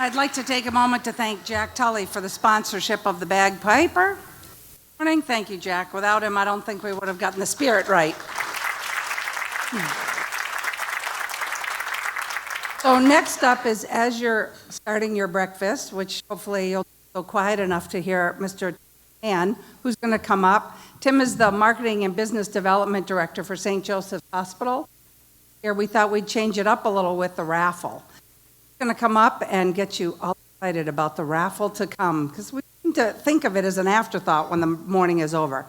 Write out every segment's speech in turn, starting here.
I'd like to take a moment to thank Jack Tully for the sponsorship of the Bagpiper. Morning. Thank you, Jack. Without him, I don't think we would have gotten the spirit right. So next up is, as you're starting your breakfast, which hopefully you'll be quiet enough to hear Mr. Ann, who's going to come up. Tim is the Marketing and Business Development Director for St. Joseph's Hospital. Here we thought we'd change it up a little with the raffle. He's going to come up and get you all excited about the raffle to come, because we need to think of it as an afterthought when the morning is over.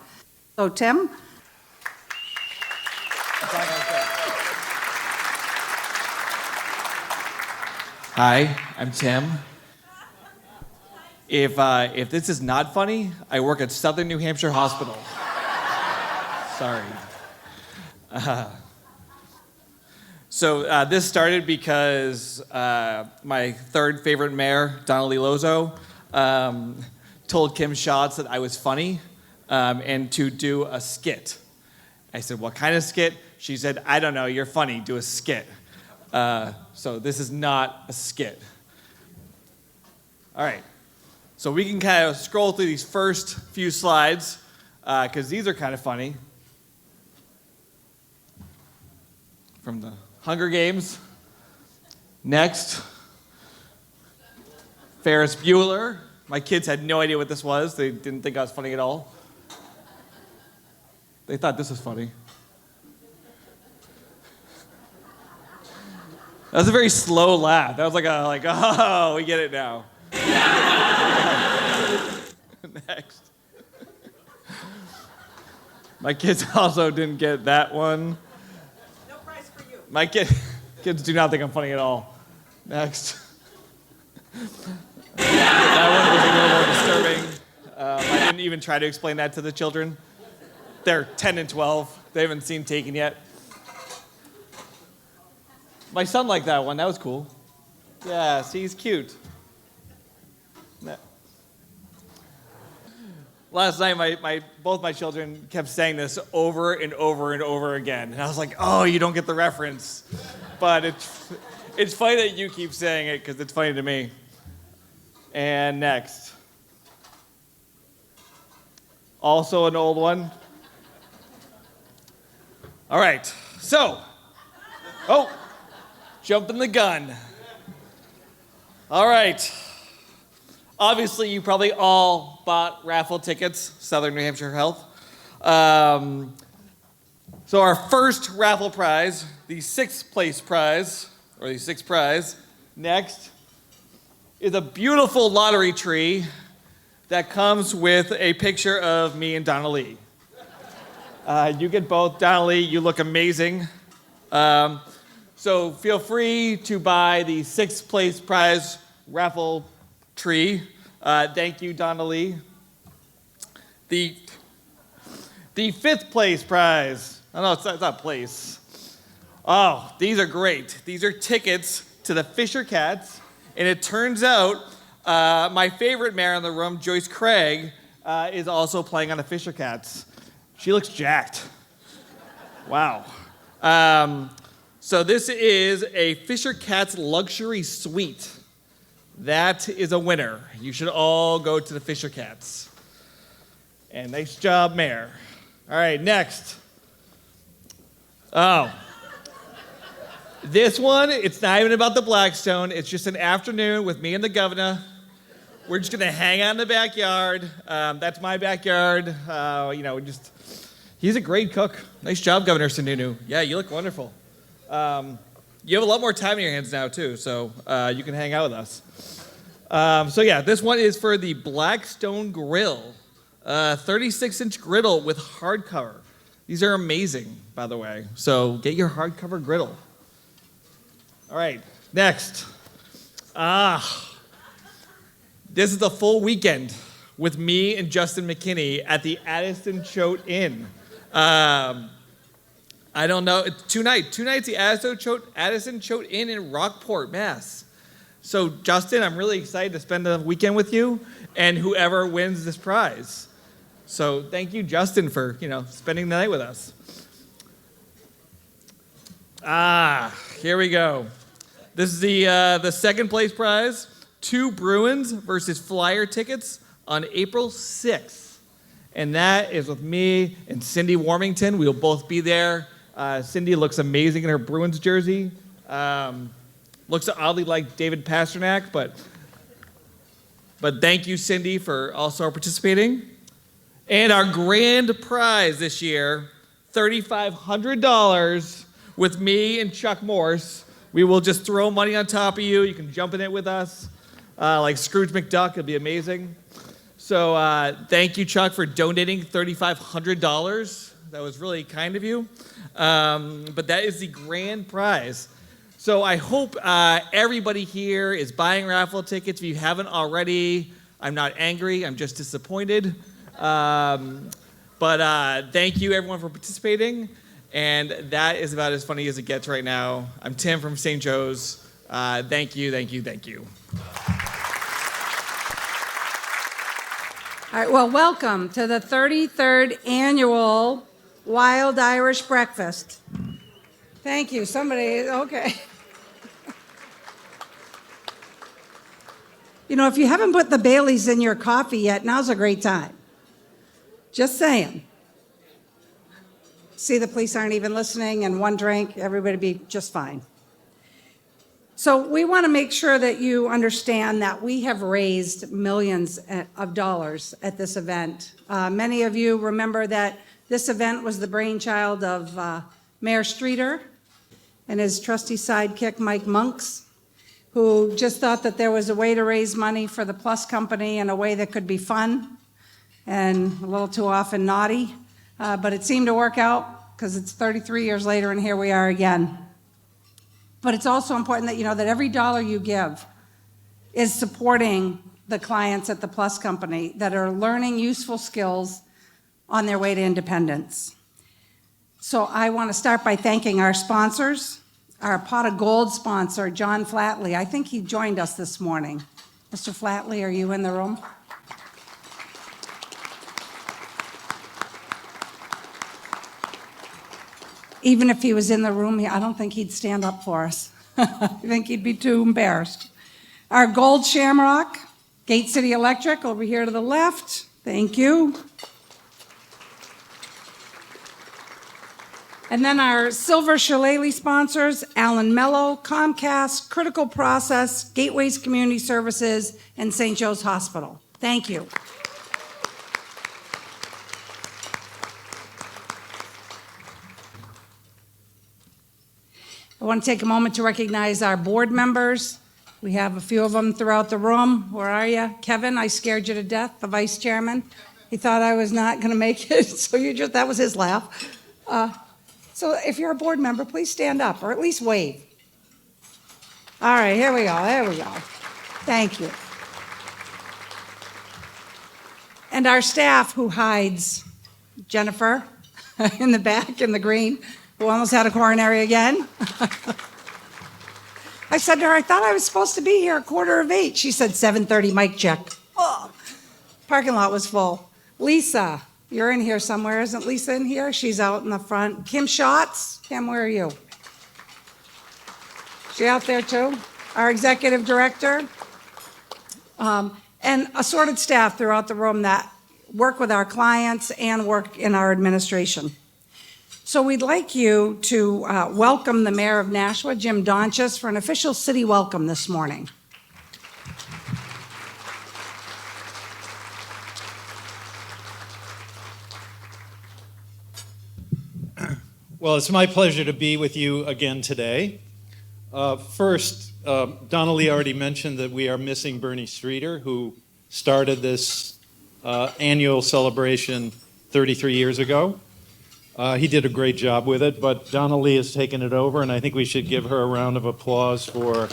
So Tim? Hi, I'm Tim. If this is not funny, I work at Southern New Hampshire Hospital. Sorry. So this started because my third favorite mayor, Donnelly Lozo, told Kim Schatz that I was funny and to do a skit. I said, what kind of skit? She said, I don't know, you're funny, do a skit. So this is not a skit. All right. So we can kind of scroll through these first few slides because these are kind of funny. From the Hunger Games. Next. Ferris Bueller. My kids had no idea what this was. They didn't think I was funny at all. They thought this was funny. That was a very slow laugh. That was like, oh, we get it now. Next. My kids also didn't get that one. No prize for you. My kids do not think I'm funny at all. Next. That one was a little more disturbing. I didn't even try to explain that to the children. They're 10 and 12. They haven't seen Taken yet. My son liked that one. That was cool. Yeah, see, he's cute. Last night, both my children kept saying this over and over and over again. And I was like, oh, you don't get the reference. But it's funny that you keep saying it because it's funny to me. And next. Also an old one. All right, so. Oh, jumping the gun. All right. Obviously, you probably all bought raffle tickets, Southern New Hampshire Health. So our first raffle prize, the sixth prize, next, is a beautiful lottery tree that comes with a picture of me and Donna Lee. You get both. Donna Lee, you look amazing. So feel free to buy the sixth prize raffle tree. Thank you, Donna Lee. The fifth prize. Oh, no, it's not place. Oh, these are great. These are tickets to the Fisher Cats. And it turns out my favorite mayor in the room, Joyce Craig, is also playing on the Fisher Cats. She looks jacked. Wow. So this is a Fisher Cats luxury suite. That is a winner. You should all go to the Fisher Cats. And nice job, Mayor. All right, next. Oh. This one, it's not even about the Blackstone. It's just an afternoon with me and the governor. We're just going to hang out in the backyard. That's my backyard. He's a great cook. Nice job, Governor Sununu. Yeah, you look wonderful. You have a lot more time in your hands now, too, so you can hang out with us. This one is for the Blackstone Grill. 36-inch griddle with hardcover. These are amazing, by the way. So get your hardcover griddle. All right, next. This is the full weekend with me and Justin McKinney at the Addison Choate Inn. I don't know, it's two nights the Addison Choate Inn in Rockport, Mass. So Justin, I'm really excited to spend the weekend with you and whoever wins this prize. So thank you, Justin, for spending the night with us. Here we go. This is the second place prize. 2 Bruins versus Flyer tickets on April 6th. And that is with me and Cindy Warmington. We will both be there. Cindy looks amazing in her Bruins jersey. Looks oddly like David Pasternak, but thank you, Cindy, for also participating. And our grand prize this year, $3,500 with me and Chuck Morse. We will just throw money on top of you. You can jump in it with us. Like Scrooge McDuck, it'll be amazing. So thank you, Chuck, for donating $3,500. That was really kind of you. But that is the grand prize. So I hope everybody here is buying raffle tickets. If you haven't already, I'm not angry. I'm just disappointed. But thank you, everyone, for participating. And that is about as funny as it gets right now. I'm Tim from St. Joe's. Thank you, thank you, thank you. All right, well, welcome to the 33rd Annual Wild Irish Breakfast. Thank you. Somebody, okay. You know, if you haven't put the Baileys in your coffee yet, now's a great time. Just saying. See, the police aren't even listening, and one drink, everybody be just fine. So we want to make sure that you understand that we have raised millions of dollars at this event. Many of you remember that this event was the brainchild of Mayor Streeter and his trusty sidekick, Mike Monks, who just thought that there was a way to raise money for the Plus Company in a way that could be fun and a little too often naughty. But it seemed to work out because it's 33 years later and here we are again. But it's also important that you know that every dollar you give is supporting the clients at the Plus Company that are learning useful skills on their way to independence. So I want to start by thanking our sponsors, our Pot of Gold sponsor, John Flatley. I think he joined us this morning. Mr. Flatley, are you in the room? Even if he was in the room, I don't think he'd stand up for us. I think he'd be too embarrassed. Our Gold Shamrock, Gate City Electric, over here to the left. Thank you. And then our Silver Shillelagh sponsors, Allen Mello, Comcast, Critical Process, Gateways Community Services, and St. Joe's Hospital. Thank you. I want to take a moment to recognize our board members. We have a few of them throughout the room. Where are you? Kevin, I scared you to death, the vice chairman. He thought I was not going to make it, so that was his laugh. So if you're a board member, please stand up, or at least wave. All right, here we go, there we go. Thank you. And our staff who hides, Jennifer in the back in the green, who almost had a coronary again. I said to her, I thought I was supposed to be here 7:45. She said 7:30, mic check. Oh, parking lot was full. Lisa, you're in here somewhere. Isn't Lisa in here? She's out in the front. Kim Schatz. Kim, where are you? She out there too? Our executive director. And assorted staff throughout the room that work with our clients and work in our administration. So we'd like you to welcome the Mayor of Nashua, Jim Donchis, for an official city welcome this morning. Well, it's my pleasure to be with you again today. First, Donna Lee already mentioned that we are missing Bernie Streeter, who started this annual celebration 33 years ago. He did a great job with it, but Donna Lee has taken it over, and I think we should give her a round of applause for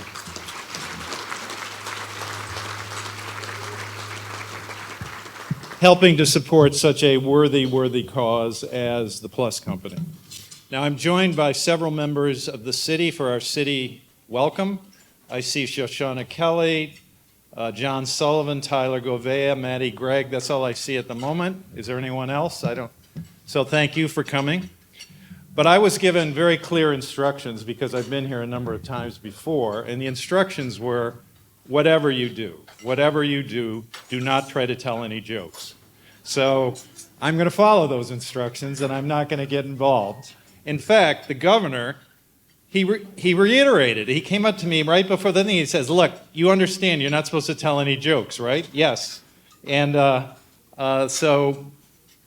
helping to support such a worthy cause as the Plus Company. Now, I'm joined by several members of the city for our city welcome. I see Shoshana Kelly, John Sullivan, Tyler Govea, Maddie Gregg. That's all I see at the moment. Is there anyone else? So thank you for coming. But I was given very clear instructions because I've been here a number of times before, and the instructions were whatever you do, do not try to tell any jokes. So I'm going to follow those instructions, and I'm not going to get involved. In fact, the governor, he reiterated. He came up to me right before the thing. He says, look, you understand you're not supposed to tell any jokes, right? Yes. And so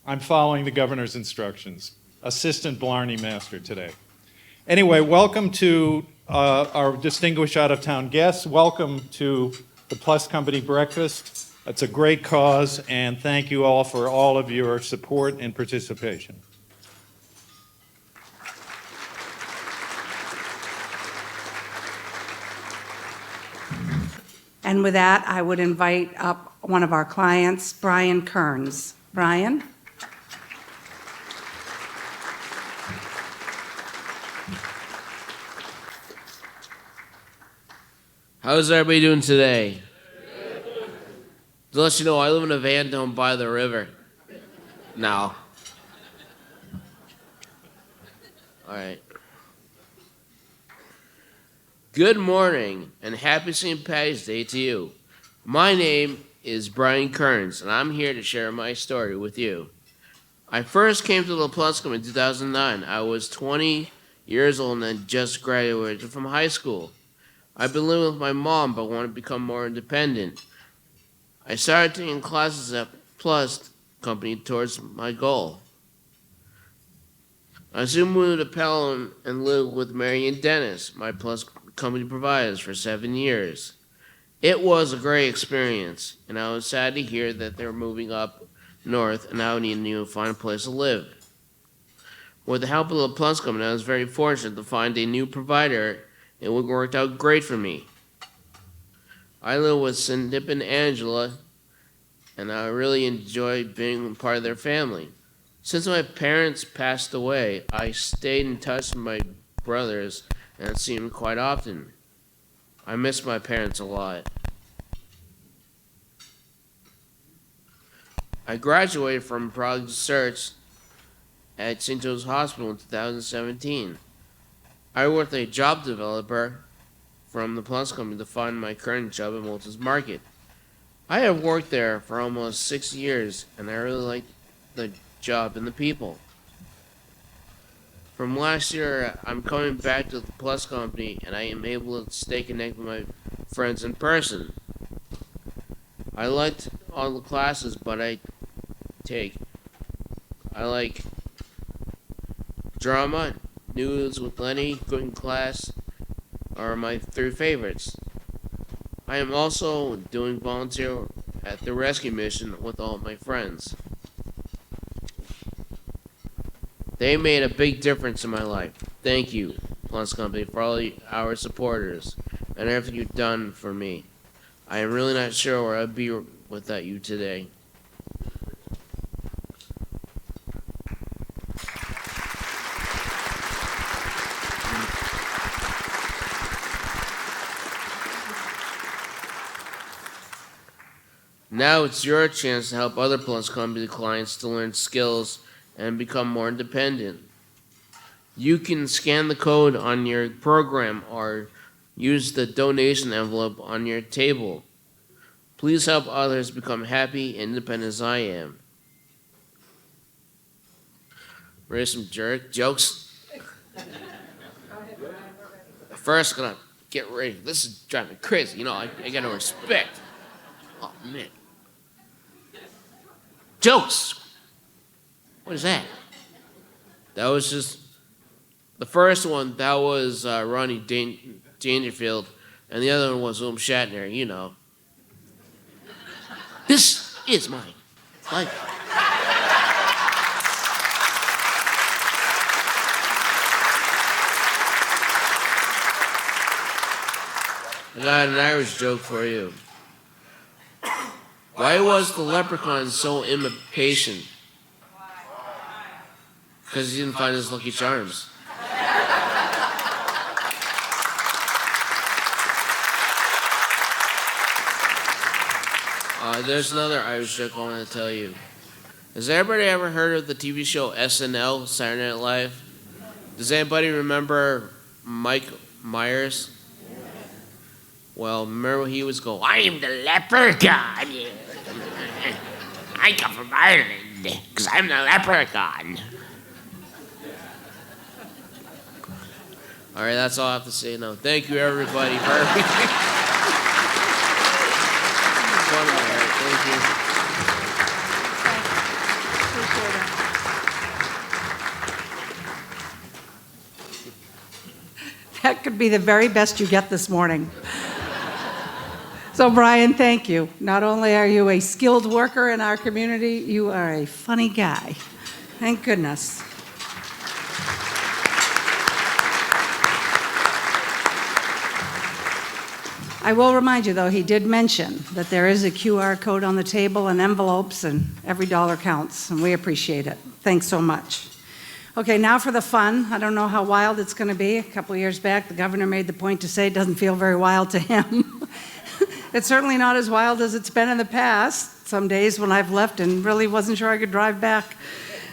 I'm following the governor's instructions. Assistant Blarney Master today. Anyway, welcome to our distinguished out-of-town guests. Welcome to the Plus Company Breakfast. It's a great cause, and thank you all for all of your support and participation. And with that, I would invite up one of our clients, Brian Kearns. Brian? How's everybody doing today? To let you know, I live in a van down by the river. No. All right. Good morning and happy St. Patty's Day to you. My name is Brian Kearns, and I'm here to share my story with you. I first came to the Plus Company in 2009. I was 20 years old and had just graduated from high school. I've been living with my mom, but want to become more independent. I started taking classes at Plus Company towards my goal. I soon moved to Pelham and lived with Mary and Dennis, my Plus Company providers, for 7 years. It was a great experience, and I was sad to hear that they were moving up north and now need a new fine place to live. With the help of the Plus Company, I was very fortunate to find a new provider, and it worked out great for me. I live with Sindip and Angela, and I really enjoyed being part of their family. Since my parents passed away, I stayed in touch with my brothers and see them quite often. I miss my parents a lot. I graduated from Product Research at St. Joe's Hospital in 2017. I worked as a job developer from the Plus Company to find my current job at Moulton's Market. I have worked there for almost 6 years, and I really like the job and the people. From last year, I'm coming back to the Plus Company, and I am able to stay connected with my friends in person. I liked all the classes, but I like drama, news with Lenny, cooking class are my 3 favorites. I am also doing volunteer at the rescue mission with all my friends. They made a big difference in my life. Thank you, Plus Company, for all our supporters and everything you've done for me. I am really not sure where I'd be without you today. Now it's your chance to help other Plus Company clients to learn skills and become more independent. You can scan the code on your program or use the donation envelope on your table. Please help others become happy and independent as I am. Ready for some jokes? First, I'm gonna get ready. This is driving me crazy. You know, I got no respect. Oh, man. Jokes! What is that? That was just the first one. That was Ronnie Dangerfield, and the other one was William Shatner. You know, this is my life. I got an Irish joke for you. Why was the leprechaun so impatient? Because he didn't find his Lucky Charms. There's another Irish joke I want to tell you. Has everybody ever heard of the TV show SNL, Saturday Night Live? Does anybody remember Mike Myers? Well, remember he was go, I am the leprechaun. I come from Ireland because I'm the leprechaun. All right, that's all I have to say now. Thank you, everybody, for everything. Thank you. That could be the very best you get this morning. So, Brian, thank you. Not only are you a skilled worker in our community, you are a funny guy. Thank goodness. I will remind you, though, he did mention that there is a QR code on the table and envelopes, and every dollar counts, and we appreciate it. Thanks so much. Okay, now for the fun. I don't know how wild it's going to be. A couple of years back, the governor made the point to say it doesn't feel very wild to him. It's certainly not as wild as it's been in the past. Some days when I've left and really wasn't sure I could drive back.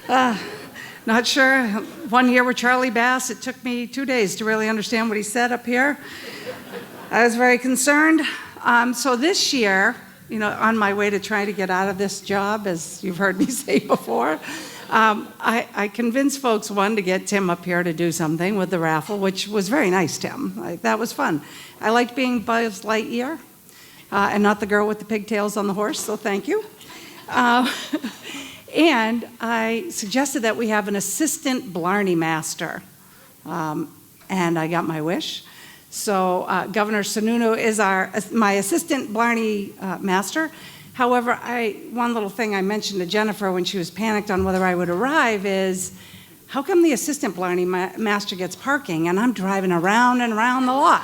Not sure. One year with Charlie Bass, it took me 2 days to really understand what he said up here. I was very concerned. So this year, on my way to trying to get out of this job, as you've heard me say before, I convinced folks, one, to get Tim up here to do something with the raffle, which was very nice, Tim. That was fun. I liked being Buzz Lightyear and not the girl with the pigtails on the horse, so thank you. And I suggested that we have an assistant Blarney Master, and I got my wish. So Governor Sununu is my assistant Blarney Master. However, one little thing I mentioned to Jennifer when she was panicked on whether I would arrive is, how come the assistant Blarney Master gets parking and I'm driving around and around the lot?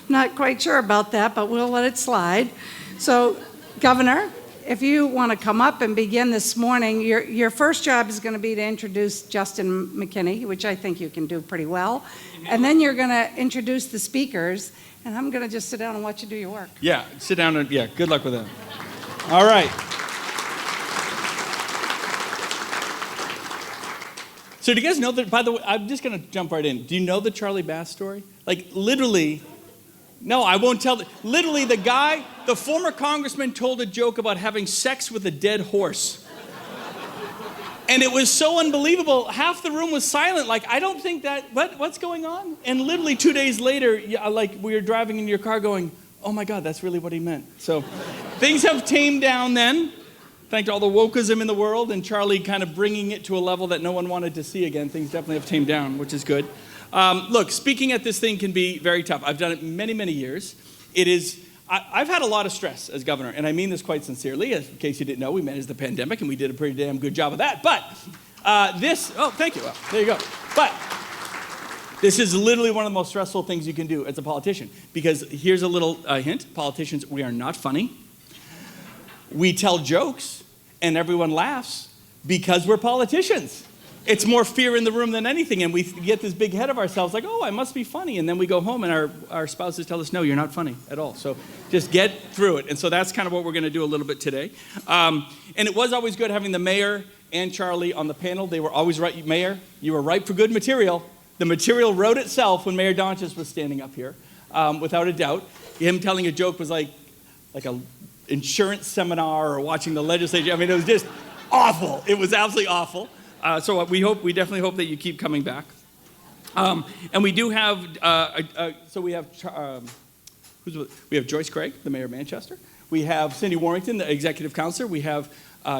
Not quite sure about that, but we'll let it slide. So, Governor, if you want to come up and begin this morning, your first job is going to be to introduce Justin McKinney, which I think you can do pretty well. And then you're going to introduce the speakers, and I'm going to just sit down and watch you do your work. Yeah, sit down and, good luck with that. All right. So do you guys know that, by the way, I'm just going to jump right in. Do you know the Charlie Bass story? Like, literally, no, I won't tell. Literally, the former congressman told a joke about having sex with a dead horse. And it was so unbelievable. Half the room was silent. Like, I don't think what's going on? And literally 2 days later, we were driving in your car going, oh my God, that's really what he meant. So things have tamed down then. Thanks to all the wokeism in the world and Charlie kind of bringing it to a level that no one wanted to see again. Things definitely have tamed down, which is good. Look, speaking at this thing can be very tough. I've done it many, many years. I've had a lot of stress as governor, and I mean this quite sincerely. In case you didn't know, we managed the pandemic, and we did a pretty damn good job of that. But thank you. Well, there you go. But this is literally one of the most stressful things you can do as a politician, because here's a little hint. Politicians, we are not funny. We tell jokes, and everyone laughs because we're politicians. It's more fear in the room than anything, and we get this big head of ourselves like, oh, I must be funny, and then we go home and our spouses tell us, no, you're not funny at all. So just get through it. And so that's kind of what we're going to do a little bit today. And it was always good having the mayor and Charlie on the panel. They were always right. Mayor, you were right for good material. The material wrote itself when Mayor Donches was standing up here, without a doubt. Him telling a joke was like a insurance seminar or watching the legislature. I mean, it was just awful. It was absolutely awful. So we definitely hope that you keep coming back. And we do have, we have Joyce Craig, the mayor of Manchester. We have Cindy Warrington, the executive counselor. We have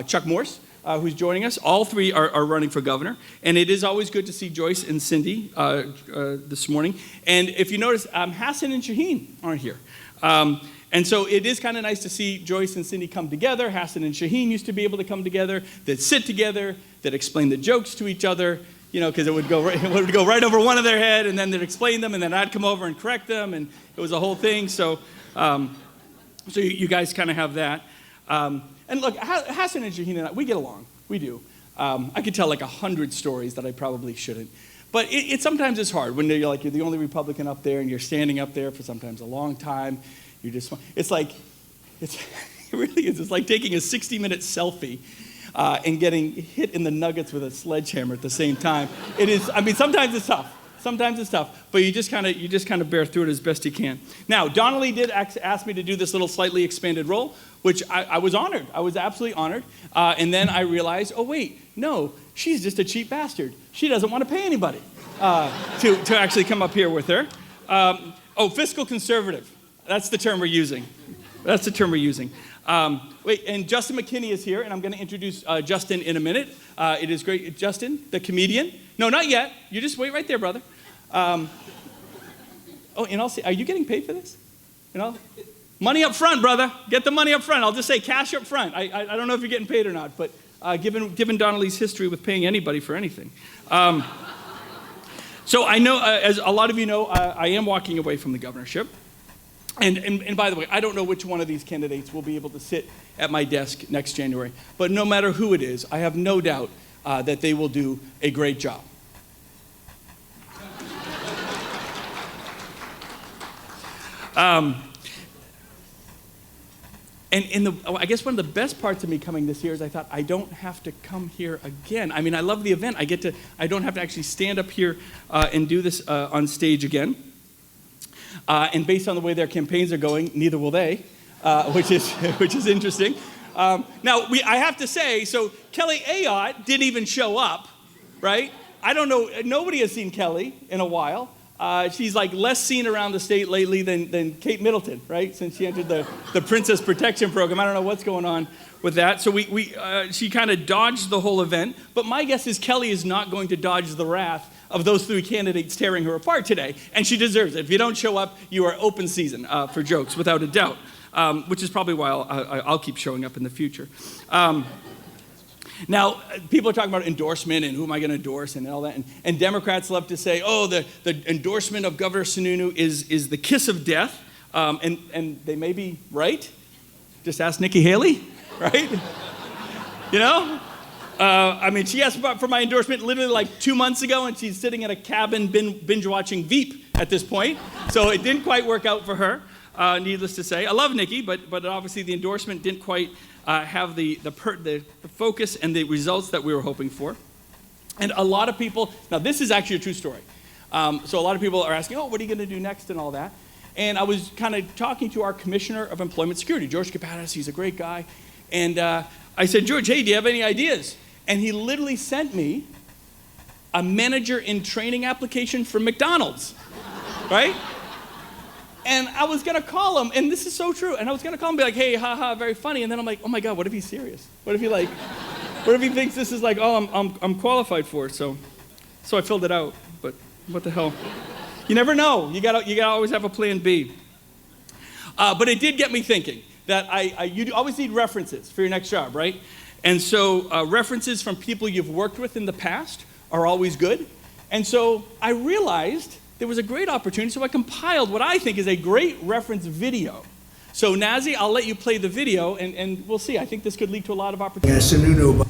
Chuck Morse, who's joining us. All three are running for governor. And it is always good to see Joyce and Cindy this morning. And if you notice, Hassan and Shaheen aren't here. And so it is kind of nice to see Joyce and Cindy come together. Hassan and Shaheen used to be able to come together, that sit together, that explain the jokes to each other, because it would go right over one of their head, and then they'd explain them, and then I'd come over and correct them, and it was a whole thing. So you guys kind of have that. And look, Hassan and Shaheen and I, we get along. We do. I could tell like 100 stories that I probably shouldn't. But it sometimes is hard when you're the only Republican up there, and you're standing up there for sometimes a long time. It really is. It's like taking a 60-minute selfie and getting hit in the nuggets with a sledgehammer at the same time. It is. I mean, sometimes it's tough. Sometimes it's tough, but you just kind of bear through it as best you can. Now, Donnelly did ask me to do this little slightly expanded role, which I was honored. I was absolutely honored. And then I realized, oh wait, no, she's just a cheap bastard. She doesn't want to pay anybody to actually come up here with her. Fiscal conservative. That's the term we're using. Wait, and Justin McKinney is here, and I'm going to introduce Justin in a minute. It is great. Justin, the comedian. No, not yet. You just wait right there, brother. And I'll see. Are you getting paid for this? Money up front, brother. Get the money up front. I'll just say cash up front. I don't know if you're getting paid or not, but given Donnelly's history with paying anybody for anything. So I know, as a lot of you know, I am walking away from the governorship. And by the way, I don't know which one of these candidates will be able to sit at my desk next January. But no matter who it is, I have no doubt that they will do a great job. I guess one of the best parts of me coming this year is I thought I don't have to come here again. I mean, I love the event. I don't have to actually stand up here and do this on stage again. And based on the way their campaigns are going, neither will they, which is interesting. I have to say, so Kelly Ayotte didn't even show up, right? I don't know. Nobody has seen Kelly in a while. She's like less seen around the state lately than Kate Middleton, right? Since she entered the Princess Protection Program. I don't know what's going on with that. So she kind of dodged the whole event. But my guess is Kelly is not going to dodge the wrath of those three candidates tearing her apart today. And she deserves it. If you don't show up, you are open season for jokes, without a doubt. Which is probably why I'll keep showing up in the future. Now, people are talking about endorsement and who am I going to endorse and all that. And Democrats love to say, oh, the endorsement of Governor Sununu is the kiss of death. And they may be right. Just ask Nikki Haley, right? She asked for my endorsement literally like 2 months ago, and she's sitting in a cabin binge-watching Veep at this point. So it didn't quite work out for her, needless to say. I love Nikki, but obviously the endorsement didn't quite have the focus and the results that we were hoping for. And a lot of people, now this is actually a true story. So a lot of people are asking, what are you going to do next and all that? And I was kind of talking to our Commissioner of Employment Security, George Kapadas. He's a great guy. And I said, George, hey, do you have any ideas? And he literally sent me a manager in training application for McDonald's, right? And I was going to call him, and this is so true, and I was going to call him and be like, hey, haha, very funny. And then I'm like, oh my God, what if he's serious? What if he thinks this is like all I'm qualified for? So I filled it out, but what the hell? You never know. You gotta always have a plan B. But it did get me thinking that you always need references for your next job, right? And so references from people you've worked with in the past are always good. And so I realized there was a great opportunity, so I compiled what I think is a great reference video. So Nazi, I'll let you play the video, and we'll see. I think this could lead to a lot of opportunities. Sununu.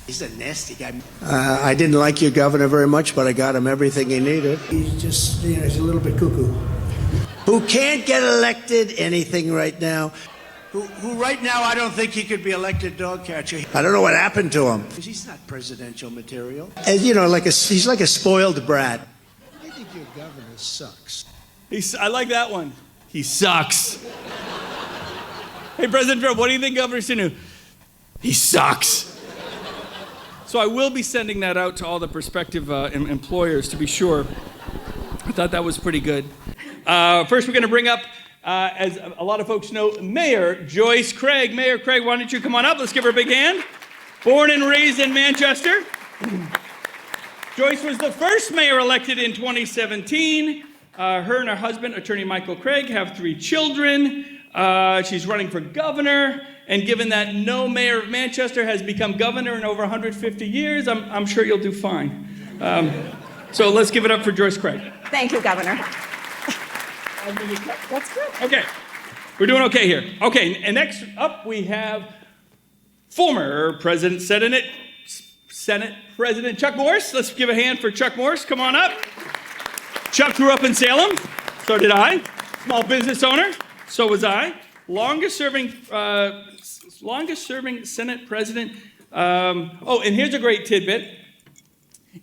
He's a nasty guy. I didn't like your governor very much, but I got him everything he needed. He's just, he's a little bit cuckoo. Who can't get elected anything right now. Who right now I don't think he could be elected dog catcher. I don't know what happened to him. He's not presidential material. And he's like a spoiled brat. I think your governor sucks. I like that one. He sucks. Hey, President Trump, what do you think, Governor Sununu? He sucks. So I will be sending that out to all the prospective employers to be sure. I thought that was pretty good. First, we're going to bring up, as a lot of folks know, Mayor Joyce Craig. Mayor Craig, why don't you come on up? Let's give her a big hand. Born and raised in Manchester. Joyce was the first mayor elected in 2017. Her and her husband, Attorney Michael Craig, have 3 children. She's running for governor. And given that no mayor of Manchester has become governor in over 150 years, I'm sure you'll do fine. So let's give it up for Joyce Craig. Thank you, Governor. That's good. Okay, we're doing okay here. Okay, and next up we have former Senate President Chuck Morse. Let's give a hand for Chuck Morse. Come on up. Chuck grew up in Salem. So did I. Small business owner. So was I. Longest serving Senate President. And here's a great tidbit.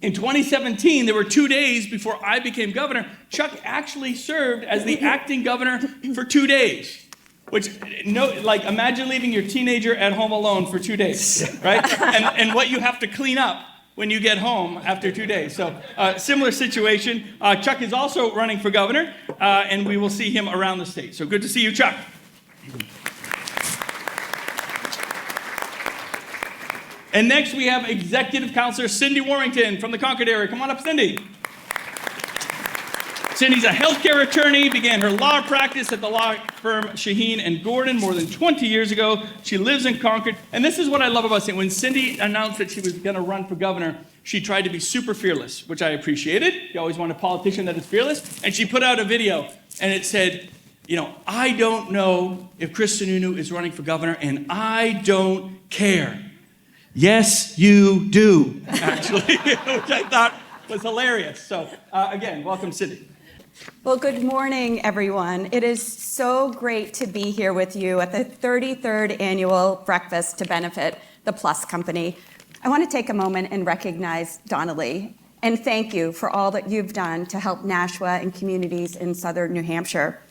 In 2017, there were 2 days before I became governor. Chuck actually served as the acting governor for 2 days. Which, imagine leaving your teenager at home alone for 2 days, right? and what you have to clean up when you get home after 2 days. So, similar situation. Chuck is also running for governor, and we will see him around the state. So good to see you, Chuck. And next we have Executive Counselor Cindy Warrington from the Concord area. Come on up, Cindy. Cindy's a healthcare attorney, began her law practice at the law firm Shaheen and Gordon more than 20 years ago. She lives in Concord. And this is what I love about Cindy. When Cindy announced that she was going to run for governor, she tried to be super fearless, which I appreciated. You always want a politician that is fearless. And she put out a video, and it said, I don't know if Chris Sununu is running for governor, and I don't care. Yes, you do, actually, which I thought was hilarious. So, again, welcome, Cindy. Well, good morning, everyone. It is so great to be here with you at the 33rd annual breakfast to benefit the Plus Company. I want to take a moment and recognize Donnelly and thank you for all that you've done to help Nashua and communities in southern New Hampshire.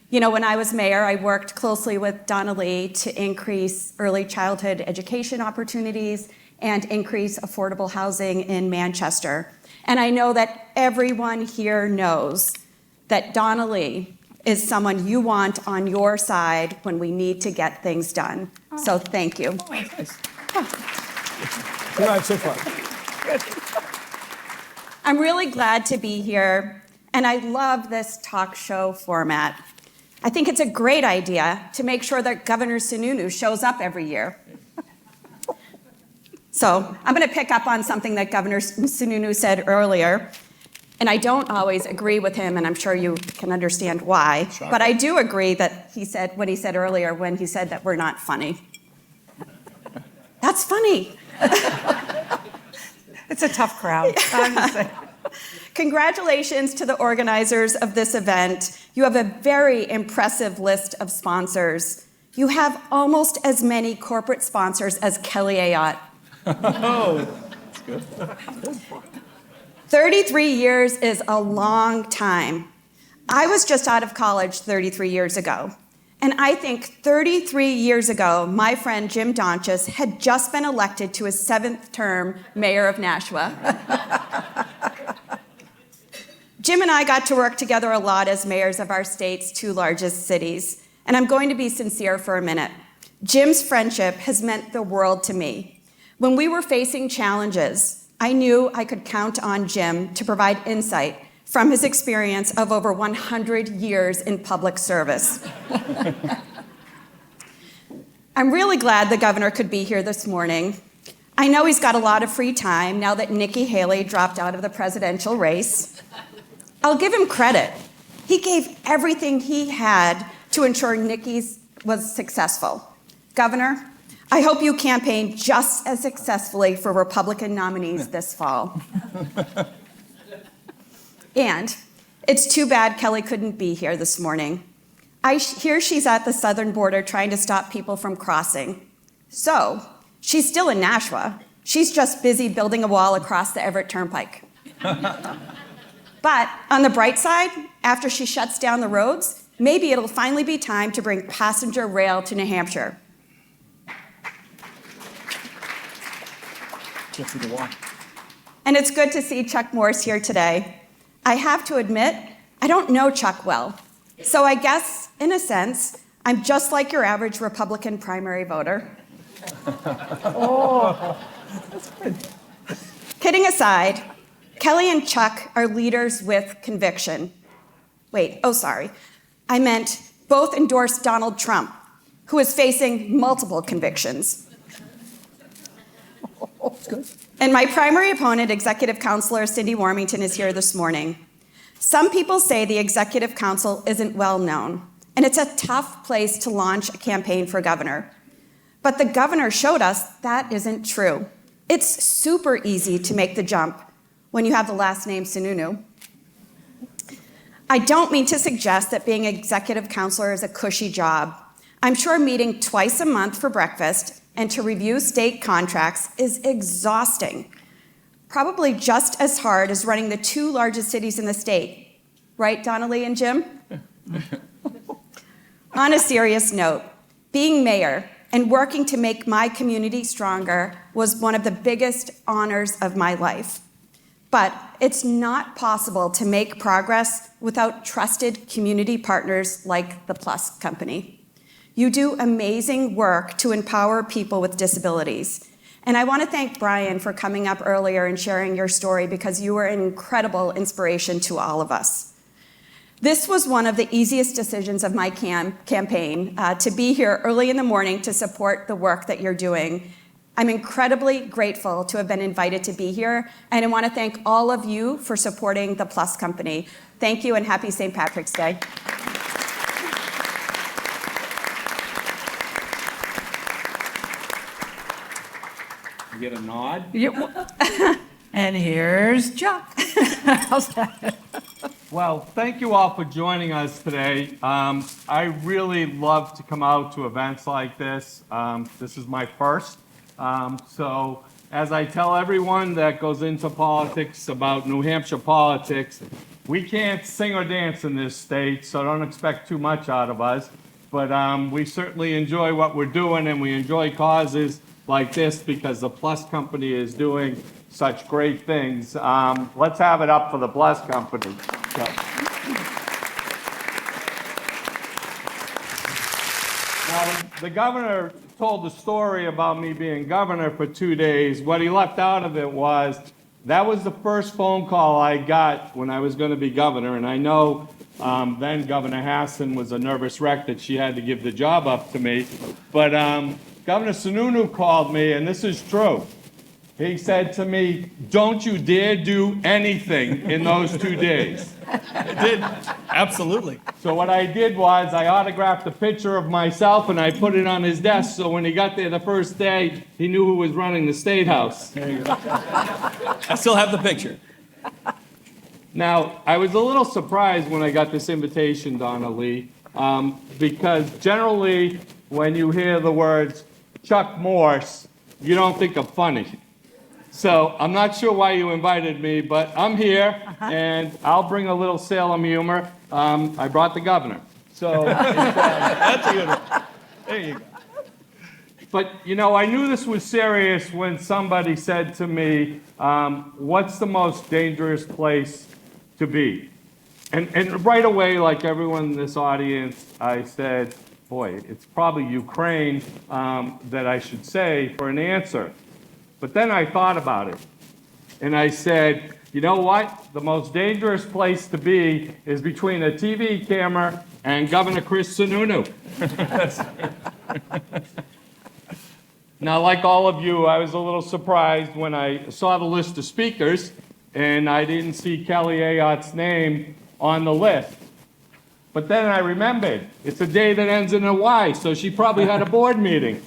When I was mayor, I worked closely with Donnelly to increase early childhood education opportunities and increase affordable housing in Manchester. And I know that everyone here knows that Donnelly is someone you want on your side when we need to get things done. So thank you. Good night so far. I'm really glad to be here, and I love this talk show format. I think it's a great idea to make sure that Governor Sununu shows up every year. So I'm going to pick up on something that Governor Sununu said earlier. And I don't always agree with him, and I'm sure you can understand why. Shocking. But I do agree that he said what he said earlier when he said that we're not funny. That's funny. It's a tough crowd. I'm just saying. Congratulations to the organizers of this event. You have a very impressive list of sponsors. You have almost as many corporate sponsors as Kelly Ayotte. Oh, that's good. 33 years is a long time. I was just out of college 33 years ago. And I think 33 years ago, my friend Jim Donchis had just been elected to his 7th term mayor of Nashua. Jim and I got to work together a lot as mayors of our state's 2 largest cities. And I'm going to be sincere for a minute. Jim's friendship has meant the world to me. When we were facing challenges, I knew I could count on Jim to provide insight from his experience of over 100 years in public service. I'm really glad the governor could be here this morning. I know he's got a lot of free time now that Nikki Haley dropped out of the presidential race. I'll give him credit. He gave everything he had to ensure Nikki's was successful. Governor, I hope you campaign just as successfully for Republican nominees this fall. And it's too bad Kelly couldn't be here this morning. I hear she's at the southern border trying to stop people from crossing. So she's still in Nashua. She's just busy building a wall across the Everett Turnpike. But on the bright side, after she shuts down the roads, maybe it'll finally be time to bring passenger rail to New Hampshire. And it's good to see Chuck Morse here today. I have to admit, I don't know Chuck well. So I guess, in a sense, I'm just like your average Republican primary voter. Oh, that's good. Kidding aside, Kelly and Chuck are leaders with conviction. I meant both endorse Donald Trump, who is facing multiple convictions. And my primary opponent, Executive Counselor Cindy Warrington, is here this morning. Some people say the Executive Council isn't well known, and it's a tough place to launch a campaign for governor. But the governor showed us that isn't true. It's super easy to make the jump when you have the last name Sununu. I don't mean to suggest that being executive counselor is a cushy job. I'm sure meeting twice a month for breakfast and to review state contracts is exhausting. probably just as hard as running the two largest cities in the state. Right, Donnelly and Jim? On a serious note, being mayor and working to make my community stronger was one of the biggest honors of my life. But it's not possible to make progress without trusted community partners like the Plus Company. You do amazing work to empower people with disabilities. And I want to thank Brian for coming up earlier and sharing your story, because you were an incredible inspiration to all of us. This was one of the easiest decisions of my campaign, to be here early in the morning to support the work that you're doing. I'm incredibly grateful to have been invited to be here, and I want to thank all of you for supporting the Plus Company. Thank you, and happy St. Patrick's Day. You get a nod? And here's Chuck. How's that? Well, thank you all for joining us today. I really love to come out to events like this. This is my first. So as I tell everyone that goes into politics about New Hampshire politics, we can't sing or dance in this state, so don't expect too much out of us. But we certainly enjoy what we're doing, and we enjoy causes like this because the Plus Company is doing such great things. Let's have it up for the Plus Company. So. Now, the governor told the story about me being governor for 2 days. What he left out of it was that was the first phone call I got when I was going to be governor, and I know then Governor Hassan was a nervous wreck that she had to give the job up to me. But Governor Sununu called me, and this is true. He said to me, "Don't you dare do anything in those 2 days." I did. Absolutely. So what I did was I autographed a picture of myself and I put it on his desk, so when he got there the first day, he knew who was running the State House. There you go. I still have the picture. Now, I was a little surprised when I got this invitation, Donna Lee, because generally when you hear the words Chuck Morse, you don't think of funny. So I'm not sure why you invited me, but I'm here, and I'll bring a little Salem humor. I brought the governor. So That's a good one. There you go. But, you know, I knew this was serious when somebody said to me, what's the most dangerous place to be? And right away, like everyone in this audience, I said, boy, it's probably Ukraine that I should say for an answer. But then I thought about it, and I said, you know what? The most dangerous place to be is between a TV camera and Governor Chris Sununu. Now, like all of you, I was a little surprised when I saw the list of speakers, and I didn't see Kelly Ayotte's name on the list. But then I remembered, it's a day that ends in a Y, so she probably had a board meeting.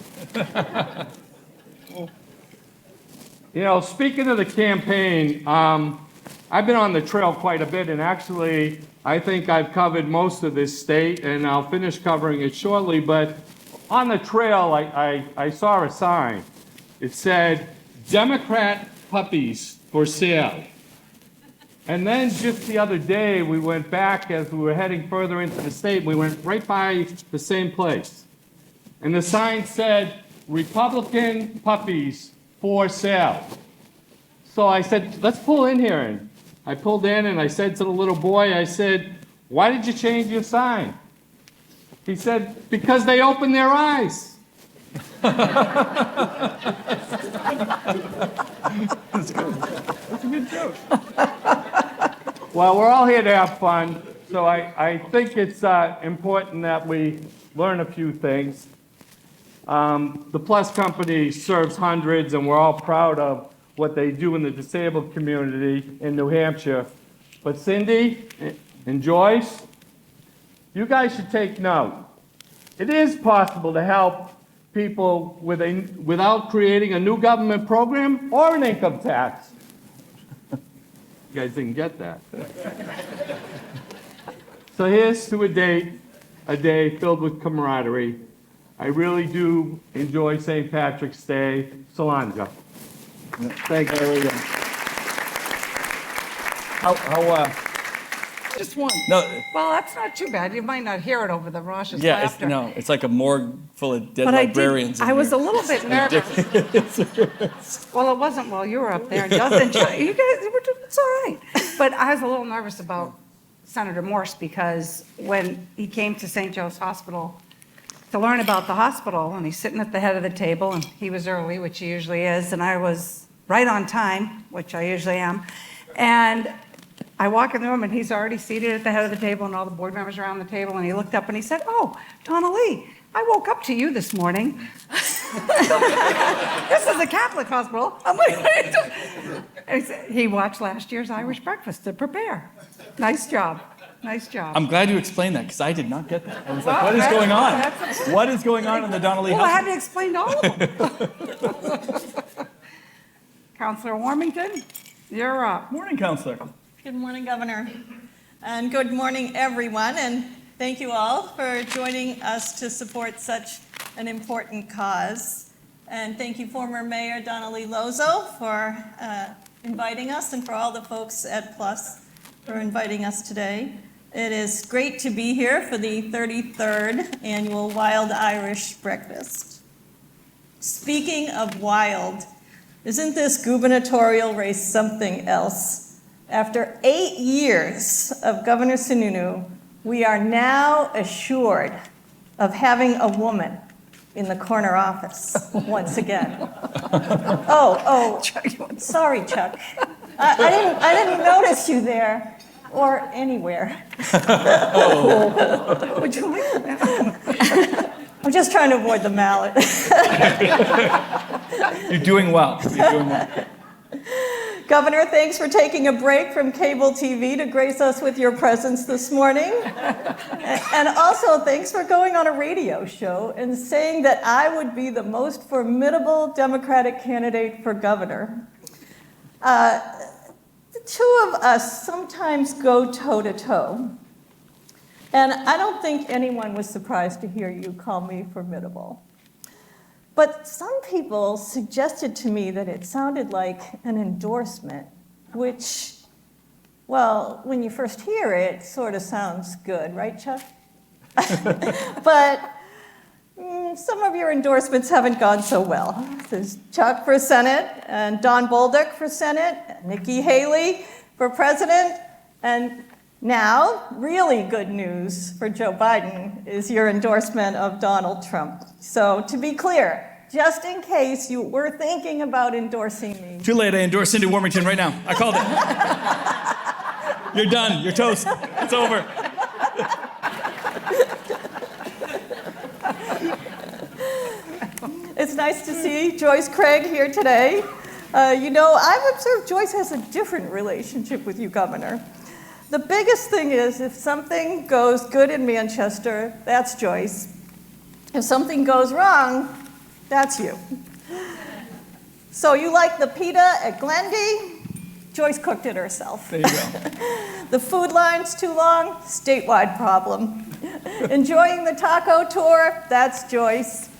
You know, speaking of the campaign, I've been on the trail quite a bit, and actually, I think I've covered most of this state, and I'll finish covering it shortly, but on the trail, I saw a sign. It said, Democrat puppies for sale. And then just the other day, we went back as we were heading further into the state, we went right by the same place. And the sign said, Republican puppies for sale. So I said, let's pull in here. And I pulled in and I said to the little boy, I said, why did you change your sign? He said, because they opened their eyes. That's good. That's a good joke. Well, we're all here to have fun, so I think it's important that we learn a few things. The Plus Company serves hundreds, and we're all proud of what they do in the disabled community in New Hampshire. But Cindy and Joyce, you guys should take note. It is possible to help people without creating a new government program or an income tax. You guys didn't get that. So here's to a day filled with camaraderie. I really do enjoy St. Patrick's Day. Solange. Thank you. Just one. No, Well, that's not too bad. You might not hear it over the raucous yeah, laughter. it's like a morgue full of dead But librarians. I was a little bit nervous. Well, it wasn't while you were up there. Justin, you guys, it's all right. But I was a little nervous about Senator Morse because when he came to St. Joe's Hospital to learn about the hospital, and he's sitting at the head of the table, and he was early, which he usually is, and I was right on time, which I usually am. And I walk in the room, and he's already seated at the head of the table, and all the board members around the table, and he looked up and he said, "Oh, Donna Lee, I woke up to you this morning." This is a Catholic hospital. I'm like, and he watched last year's Irish breakfast to prepare. Nice job. Nice job. I'm glad you explained that because I did not get that. I was like, Well, what is that's- going on? that's- What is going on in the Donnelly Well, I house? had to explain to all of them. Counselor Warmington, you're up. Morning, Counselor. Good morning, Governor. And good morning, everyone. And thank you all for joining us to support such an important cause. And thank you, former Mayor Donnelly Lozo, for inviting us, and for all the folks at Plus for inviting us today. It is great to be here for the 33rd Annual Wild Irish Breakfast. Speaking of wild, isn't this gubernatorial race something else? After 8 years of Governor Sununu, we are now assured of having a woman in the corner office once again. Oh, sorry, Chuck. I didn't notice you there or anywhere. Would you like that? I'm just trying to avoid the mallet. You're doing well. You're doing well. Governor, thanks for taking a break from cable TV to grace us with your presence this morning. And also, thanks for going on a radio show and saying that I would be the most formidable Democratic candidate for governor. The two of us sometimes go toe-to-toe. And I don't think anyone was surprised to hear you call me formidable. But some people suggested to me that it sounded like an endorsement, which, well, when you first hear it, sort of sounds good, right, Chuck? But some of your endorsements haven't gone so well. There's Chuck for Senate, and Don Bolduc for Senate, Nikki Haley for President, and now, really good news for Joe Biden is your endorsement of Donald Trump. So to be clear, just in case you were thinking about endorsing me. Too late. I endorse Cindy Warmington right now. I called it. You're done. You're toast. It's over. It's nice to see Joyce Craig here today. I've observed Joyce has a different relationship with you, Governor. The biggest thing is if something goes good in Manchester, that's Joyce. If something goes wrong, that's you. So you like the pita at Glendy? Joyce cooked it herself. There you go. The food line's too long? Statewide problem. Enjoying the taco tour? That's Joyce.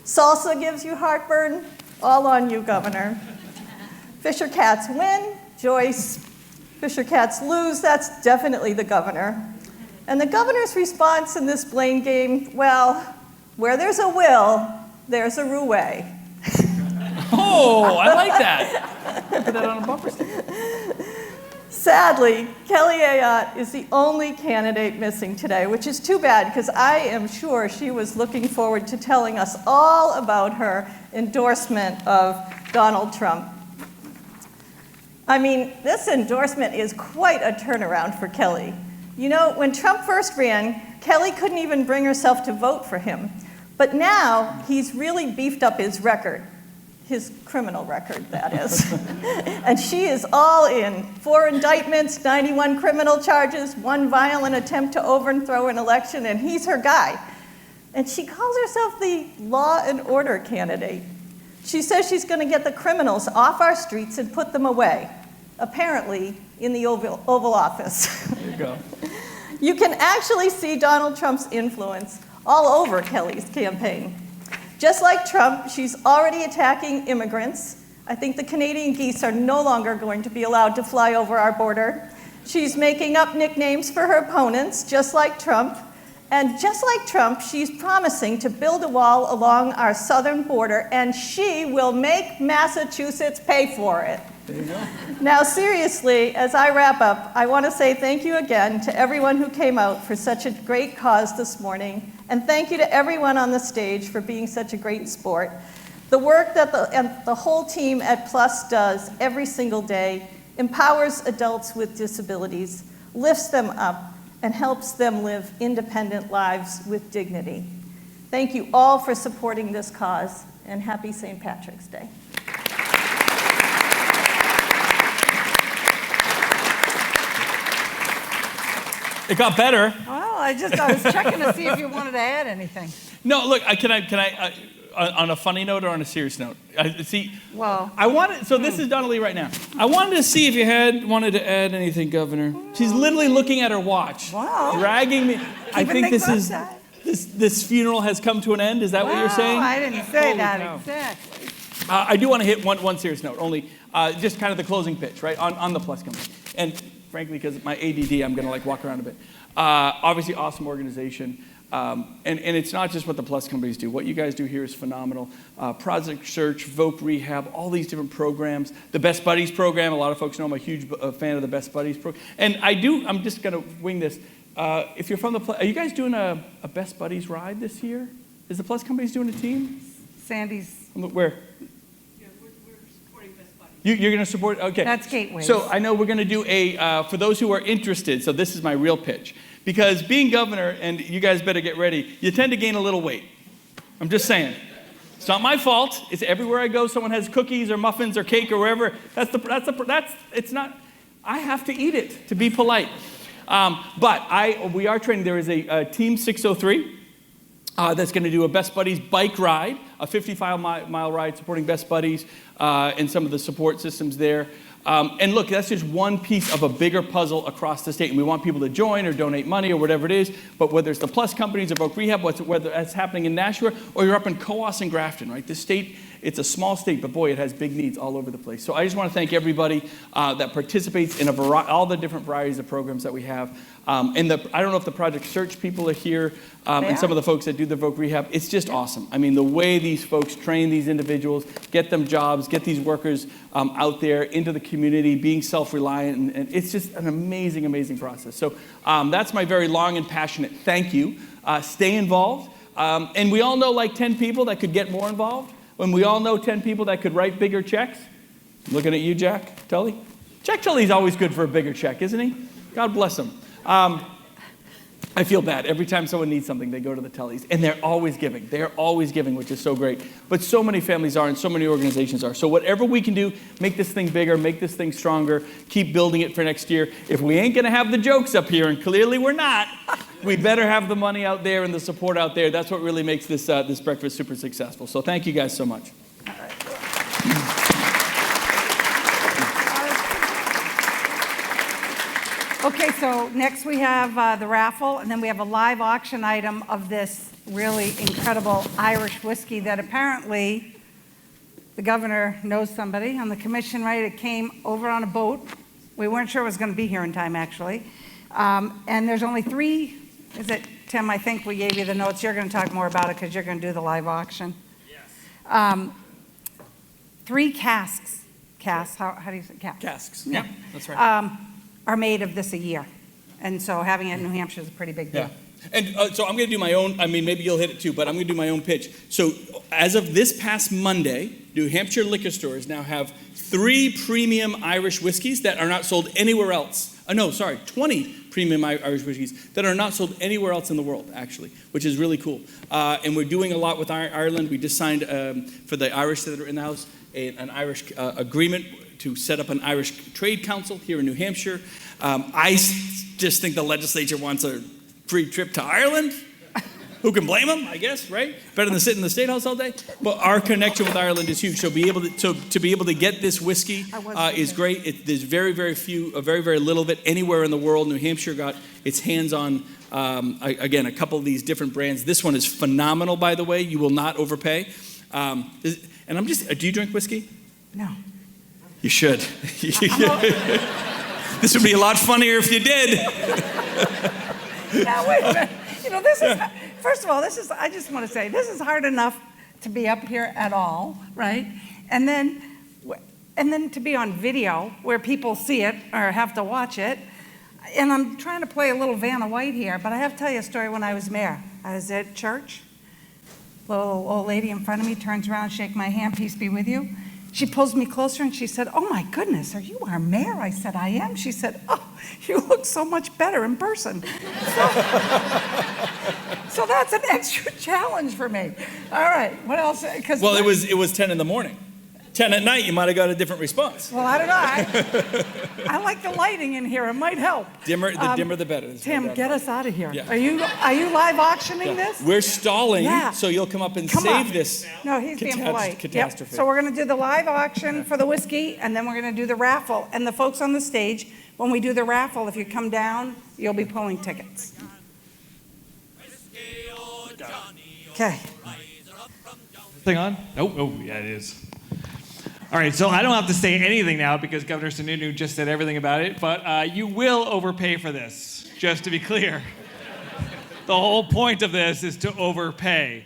Salsa gives you heartburn? All on you, Governor. Fisher Cats win? Joyce. Fisher Cats lose? That's definitely the governor. And the governor's response in this blame game, well, where there's a will, there's a roue. Oh, I like that. Put that on a bumper sticker. Sadly, Kelly Ayotte is the only candidate missing today, which is too bad because I am sure she was looking forward to telling us all about her endorsement of Donald Trump. I mean, this endorsement is quite a turnaround for Kelly. You know, when Trump first ran, Kelly couldn't even bring herself to vote for him. But now he's really beefed up his record. His criminal record, that is. And she is all in. 4 indictments, 91 criminal charges, 1 violent attempt to overthrow an election, and he's her guy. And she calls herself the law and order candidate. She says she's going to get the criminals off our streets and put them away, apparently in the Oval Office. There you go. You can actually see Donald Trump's influence all over Kelly's campaign. Just like Trump, she's already attacking immigrants. I think the Canadian geese are no longer going to be allowed to fly over our border. She's making up nicknames for her opponents, just like Trump. And just like Trump, she's promising to build a wall along our southern border, and she will make Massachusetts pay for it. There you go. Now, seriously, as I wrap up, I want to say thank you again to everyone who came out for such a great cause this morning, and thank you to everyone on the stage for being such a great sport. The work that the whole team at PLUS does every single day empowers adults with disabilities, lifts them up, and helps them live independent lives with dignity. Thank you all for supporting this cause, and happy St. Patrick's Day. It got better. Well, I was checking to see if you wanted to add anything. No, look, can I on a funny note or on a serious note? Well, I wanted, so this is Donnelly right now. I wanted to see if you wanted to add anything, Governor. She's literally looking at her watch, dragging me. I think this funeral has come to an end. Is that what you're saying? I didn't say Holy that cow. exactly. I do want to hit one serious note, only just kind of the closing pitch, right, on the PLUS company. And frankly, because of my ADD, I'm going to like walk around a bit. Obviously, awesome organization. And it's not just what the PLUS companies do. What you guys do here is phenomenal. Project Search, Voc Rehab, all these different programs. The Best Buddies program, a lot of folks know I'm a huge fan of the Best Buddies program. And I'm just going to wing this. If you're from the PLUS, are you guys doing a Best Buddies ride this year? Is the PLUS companies doing a team? Sandy's. Where? You're going to support? Okay. That's Gateways. So I know we're going to do for those who are interested, so this is my real pitch. Because being governor, and you guys better get ready, you tend to gain a little weight. I'm just saying. It's not my fault. It's everywhere I go, someone has cookies or muffins or cake or wherever. It's not, I have to eat it to be polite. But we are training. There is a Team 603. That's going to do a Best Buddies bike ride, a 55-mile ride supporting Best Buddies and some of the support systems there. And look, that's just one piece of a bigger puzzle across the state. And we want people to join or donate money or whatever it is. But whether it's the PLUS companies or Voc Rehab, whether that's happening in Nashua or you're up in Coos and Grafton, right? This state, it's a small state, but boy, it has big needs all over the place. So I just want to thank everybody that participates in all the different varieties of programs that we have. I don't know if the Project Search people are here and some of the folks that do the Voc Rehab. It's just awesome. I mean, the way these folks train these individuals, get them jobs, get these workers out there into the community, being self-reliant, and it's just an amazing, amazing process. So that's my very long and passionate thank you. Stay involved. And we all know like 10 people that could get more involved. When we all know 10 people that could write bigger checks. I'm looking at you, Jack Tully. Jack Tully's always good for a bigger check, isn't he? God bless him. I feel bad. Every time someone needs something, they go to the Tullys. And they're always giving. They're always giving, which is so great. But so many families are and so many organizations are. So whatever we can do, make this thing bigger, make this thing stronger, keep building it for next year. If we ain't going to have the jokes up here, and clearly we're not, we better have the money out there and the support out there. That's what really makes this breakfast super successful. So thank you guys so much. Okay, so next we have the raffle, and then we have a live auction item of this really incredible Irish whiskey that apparently the governor knows somebody on the commission, right? It came over on a boat. We weren't sure it was going to be here in time, actually. And there's only 3, is it, Tim? I think we gave you the notes. You're going to talk more about it because you're going to do the live auction. Yes. 3 casks. How do you say casks? Casks. Yeah, that's right. Are made of this a year. And so having it in New Hampshire is a pretty big deal. Yeah. And so I'm going to do my own, I mean, maybe you'll hit it too, but I'm going to do my own pitch. So as of this past Monday, New Hampshire liquor stores now have 3 premium Irish whiskeys that are not sold anywhere else. 20 premium Irish whiskeys that are not sold anywhere else in the world, actually, which is really cool. And we're doing a lot with Ireland. We just signed, for the Irish that are in the house, an Irish agreement to set up an Irish trade council here in New Hampshire. I just think the legislature wants a free trip to Ireland. Who can blame them, I guess, right? Better than sitting in the State House all day. But our connection with Ireland is huge. So to be able to get this whiskey is great. There's very, very few, very, very little of it anywhere in the world. New Hampshire got its hands on, again, a couple of these different brands. This one is phenomenal, by the way. You will not overpay. And do you drink whiskey? No. You should. This would be a lot funnier if you did. Now, wait a minute. You know, this is, first of all, I just want to say, this is hard enough to be up here at all, right? And then to be on video where people see it or have to watch it. And I'm trying to play a little Vanna White here, but I have to tell you a story when I was mayor. I was at church. Little old lady in front of me turns around, shake my hand, peace be with you. She pulls me closer and she said, "Oh my goodness, are you our mayor?" I said, "I am." She said, "Oh, you look so much better in person." So that's an extra challenge for me. All right, what else? Well, it was 10 in the morning. 10 at night, you might have got a different response. Well, I don't know. I like the lighting in here. It might help. The dimmer, the better. Tim, get us out of here. Yeah. Are you live auctioning this? We're stalling, Yeah. so you'll come up and Come save on. this. No, he's being polite. Catastrophe. Yep. So we're going to do the live auction for the whiskey, and then we're going to do the raffle. And the folks on the stage, when we do the raffle, if you come down, you'll be pulling tickets. Okay. Thing on? Nope. Oh, yeah, it is. All right, so I don't have to say anything now because Governor Sununu just said everything about it, but you will overpay for this, just to be clear. The whole point of this is to overpay.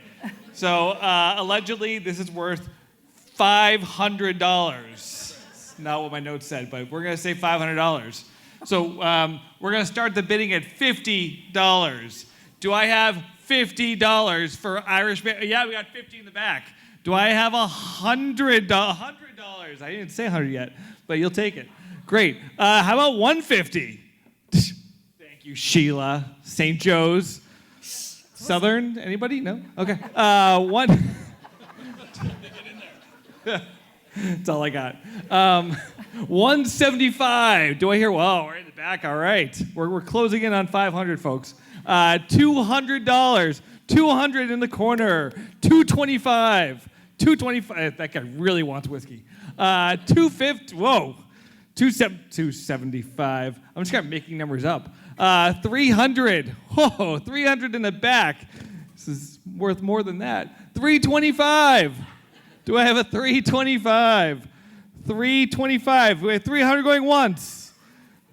So allegedly, this is worth $500. Not what my notes said, but we're going to say $500. So we're going to start the bidding at $50. Do I have $50 for Irish? Yeah, we got 50 in the back. Do I have $100? I didn't say 100 yet, but you'll take it. Great. How about 150? Thank you, Sheila. St. Joe's. Southern? Anybody? No? Okay. One. That's all I got. 175. Do I hear? Whoa, we're in the back. All right. We're closing in on 500, folks. $200. 200 in the corner. 225. 225. That guy really wants whiskey. 250. Whoa. 275. I'm just kind of making numbers up. 300. Whoa. 300 in the back. This is worth more than that. 325. Do I have a 325? 325. We have 300 going once.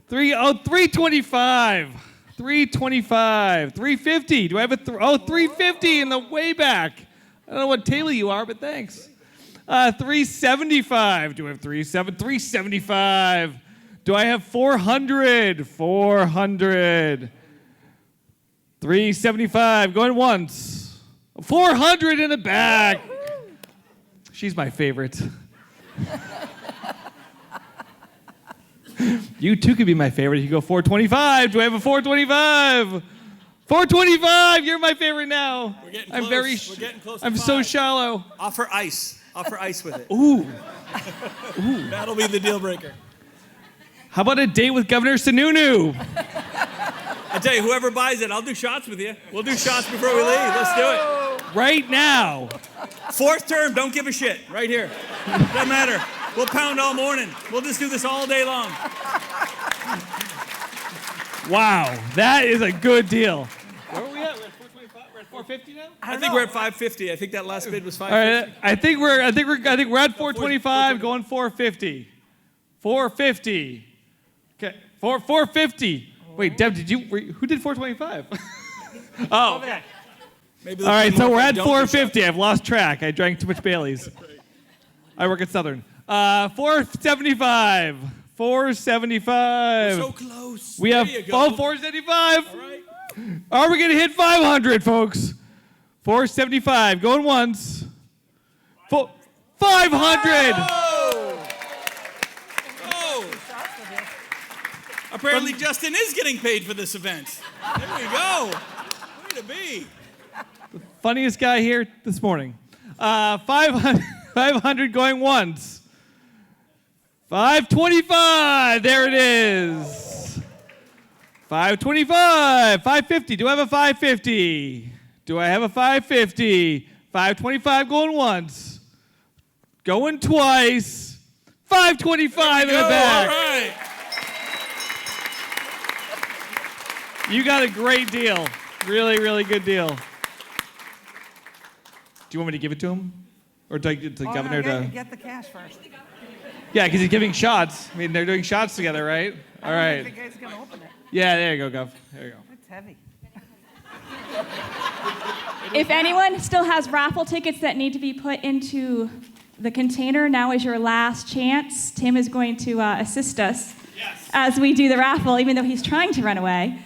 325. 325. 350. Do I have a 350 in the way back? I don't know what table you are, but thanks. 375. Do I have 375? Do I have 400? 400. 375. Going once. 400 in the back. She's my favorite. You too could be my favorite. You go 425. Do I have a 425? 425. You're my favorite now. We're getting I'm close. We're getting close to I'm 5. so shallow. Offer ice. Offer ice with it. Ooh. That'll be the deal breaker. How about a date with Governor Sununu? I tell you, whoever buys it, I'll do shots with you. We'll do shots before we leave. Let's do it. Right now. 4th term, don't give a shit. Right here. Doesn't matter. We'll pound all morning. We'll just do this all day long. Wow, that is a good deal. Where are we at? We're at 425. We're at 450 now. I think we're at 550. I think that last bid was All 550. right, I think we're at 425, going 450. 450. Okay, 450. Wait, Deb, who did 425? Oh, okay. Maybe All right, so we're at don't do 450. I've lost track. I drank too much Bailey's. I work at Southern. 475. 475. We're so close. We have 475. All right. Are we going to hit 500, folks? 475. Going once. 500. Oh. Apparently, Justin is getting paid for this event. There we go. Way to be. Funniest guy here this morning. 500 going once. 525. There it is. 525. 550. Do I have a 550? Do I have a 550? 525 going once. Going twice. 525 in the back. All right. You got a great deal. Really, really good deal. Do you want me to give it to him? Or to the governor to... Get the cash first. Yeah, because he's giving shots. I mean, they're doing shots together, right? All right. The guy's gonna open it. Yeah, there you go, Gov. There you go. It's heavy. If anyone still has raffle tickets that need to be put into the container, now is your last chance. Tim is going to assist us as we do the raffle, even though he's trying to run away.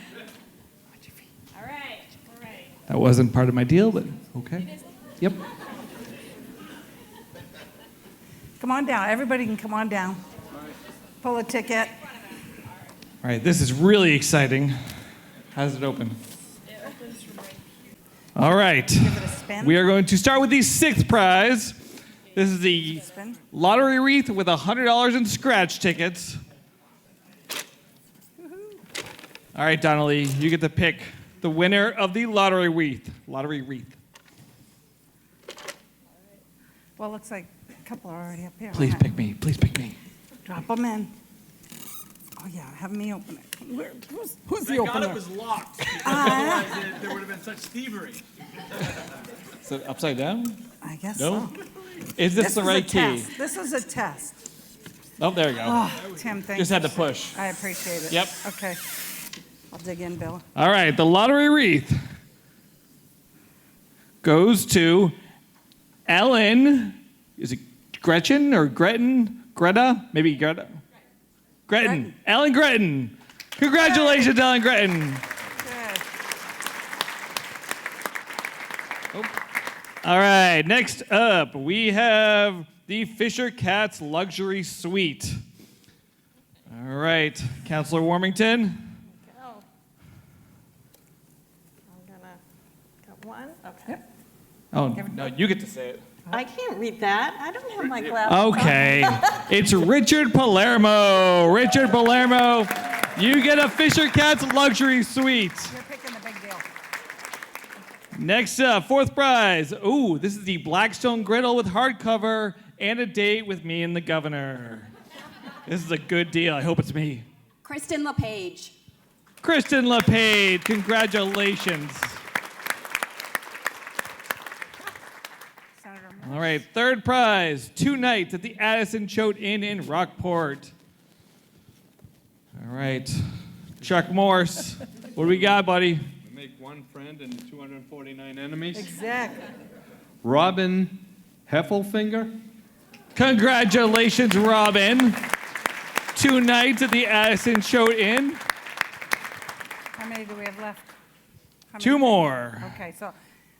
All right. That wasn't part of my deal, but okay. Yep. Come on down. Everybody can come on down. Pull a ticket. All right, this is really exciting. How does it open? All right. Give it a spin. We are going to start with the sixth prize. This is the Spin. lottery wreath with $100 in scratch tickets. All right, Donnelly, you get to pick the winner of the lottery wreath. Lottery wreath. Well, looks like a couple are already up here. Please pick me. Please pick me. Drop them in. Oh, yeah, have me open it. Who's the opener? locked. Ah. There would have been such thievery. Is it upside down? I guess No? so. Is this the is right a key? test. This is a test. Oh, there we go. Oh, Tim, thank Just you. had to push. I appreciate it. Yep. Okay. I'll dig in, Bill. All right, the lottery wreath goes to Ellen. Is it Gretchen or Gretton? Greta? Maybe Greta? Gretton. Ellen Gretton. Congratulations, Ellen Gretton. Good. All right, next up, we have the Fisher Cats Luxury Suite. All right, Councilor Warmington. I'm gonna got one. Okay. Oh, no, you get to say it. I can't read that. I don't have my glasses. Okay, it's Richard Palermo. Richard Palermo, you get a Fisher Cats Luxury Suite. You're picking the big deal. Next up, fourth prize. Ooh, this is the Blackstone Griddle with hardcover and a date with me and the governor. This is a good deal. I hope it's me. Kristen LePage. Kristen LePage, congratulations. Senator All right, third prize, 2 nights at the Addison Choate Inn in Rockport. All right, Chuck Morse, what do we got, buddy? We make one friend and 249 enemies. Exactly. Robin Heffelfinger. Congratulations, Robin. 2 nights at the Addison Choate Inn. How many do we have left? How 2 many? more. Okay, so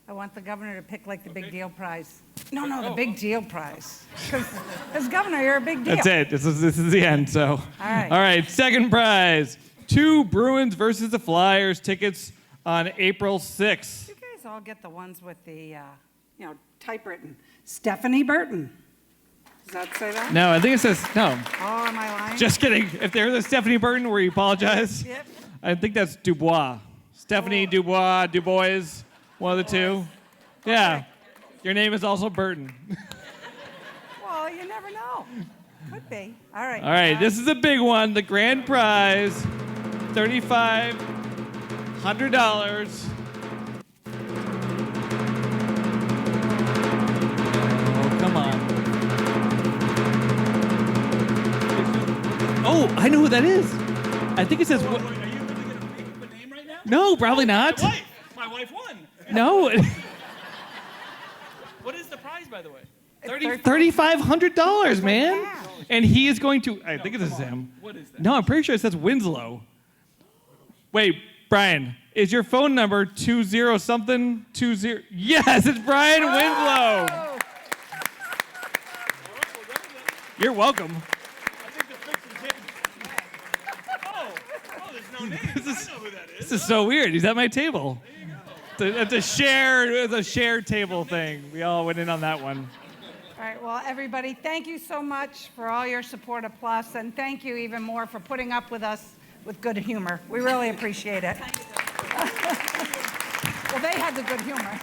I want the governor to pick like the big deal prize. No, the big deal prize. Because as governor, you're a big deal. That's it. This is the end. So, all right. All right. Second prize: 2 Bruins versus the Flyers tickets on April 6th. You guys all get the ones with the, typewritten. Stephanie Burton. Does that say that? No, I think it says no. Oh, am I lying? Just kidding. If there's a Stephanie Burton, we apologize. Yep. I think that's Dubois. Stephanie Dubois, one of the two. Yeah. Your name is also Burton. Well, you never know. Could be. All right. All right. This is a big one. The grand prize: $3,500. Oh, come on. Oh, I know who that is. I think it says. Are you really going to make up a name right now? No, probably not. My wife won. No. What is the prize, by the way? $3,500, man. And he is going to. I think it says him. What is that? No, I'm pretty sure it says Winslow. Wait, Brian, is your phone number 20-something? 20? Yes, it's Brian Winslow. You're welcome. I think the fiction came. Oh, there's no name. I know who that is. This is so weird. He's at my table. It's a shared table thing. We all went in on that one. All right, well, everybody, thank you so much for all your support of Plus, and thank you even more for putting up with us with good humor. We really appreciate it. Well, they had the good humor.